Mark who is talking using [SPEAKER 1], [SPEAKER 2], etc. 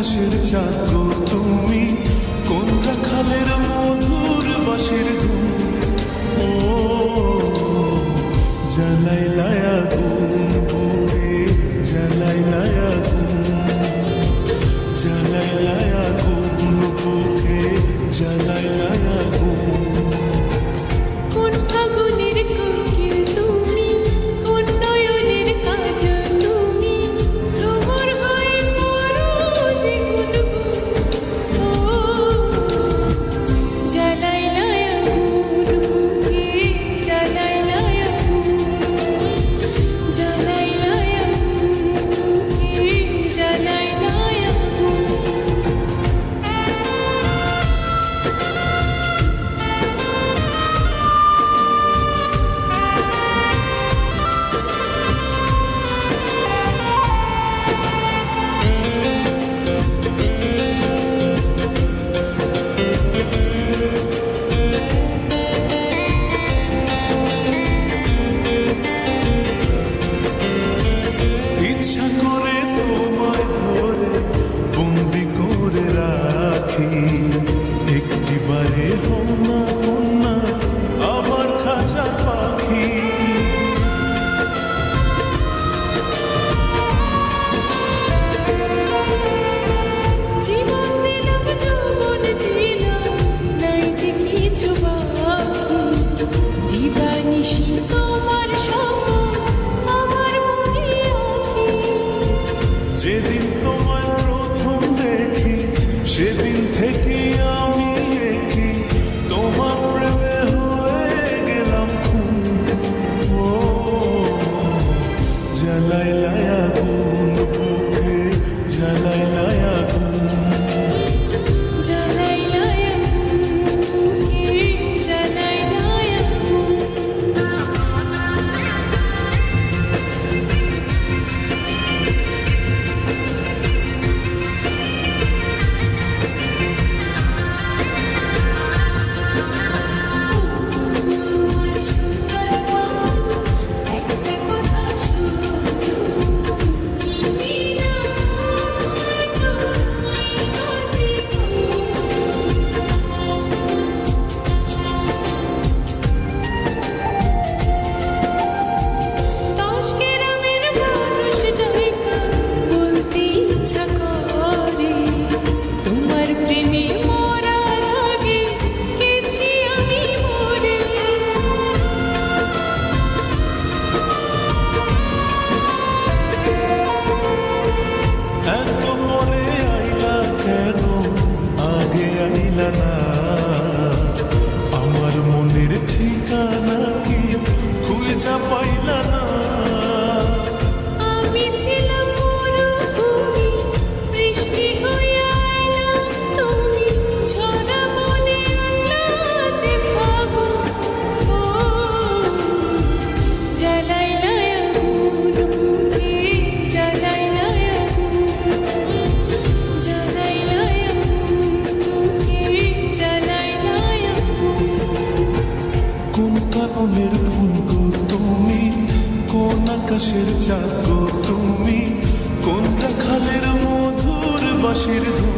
[SPEAKER 1] আকাশের চাঁদ গো তুমি, কোন রাখালের মধুর বাঁশির ধুম। ও জ্বালাইলায় আগুন বুকে, জ্বালাইলায় আগুন, জ্বালাইলায় আগুন বুকে, জ্বালাইলায় আগুন।
[SPEAKER 2] কোন ফাগুনের কোকিল তুমি, কোন নয়নের কাজল তুমি, ভ্রমর হয়ে করো যে গুনগুন। ও জ্বালাইলায় আগুন বুকে, জ্বালাইলায় আগুন, জ্বালাইলায় আগুন বুকে, জ্বালাইলায় আগুন।
[SPEAKER 1] ইচ্ছা করে তোমায় ধরে বন্দি করে রাখি, একটিবারে হও না কন্যা আমার খাঁচা পাখি।
[SPEAKER 2] জীবন দিলাম যৌবন দিলাম, নাই যে কিছু বাকি। দিবানিশি তোমার স্বপ্ন আমার মনে আঁকি।
[SPEAKER 1] যেদিন তোমায় প্রথম দেখি সেদিন থেকে আমি একি, তোমার প্রেমে হয়ে গেলাম খুন। ও জ্বালাইলায় আগুন বুকে, জ্বালাইলায় আগুন,
[SPEAKER 2] জ্বালাইলায় আগুন বুকে, জ্বালাইলায় আগুন। একটা কথা শুধু, তুমি না তোমায় গতি। দশ গ্রামের মানুষ যাইকা বলতে ইচ্ছা করে, তোমার প্রেমে মরার আগে গেছি আমি মরে।
[SPEAKER 1] এত পরে আইলা কেন, আগে আইলা না? আমার মনের ঠিকানা কি খুঁজা পাইলা না?
[SPEAKER 2] আমি ছিলাম মরুভূমি, বৃষ্টি হয়ে আইলা তুমি, ঝরা মনে আনলা যে ফাগুন। ও জ্বালাইলায় আগুন বুকে, জ্বালাইলায় আগুন, জ্বালাইলায় আগুন বুকে, জ্বালাইলায় আগুন।
[SPEAKER 1] কোন কাননের ফুল গো তুমি, কোন আকাশের চাঁদ গো তুমি, কোন রাখালের মধুর বাঁশির ধুম।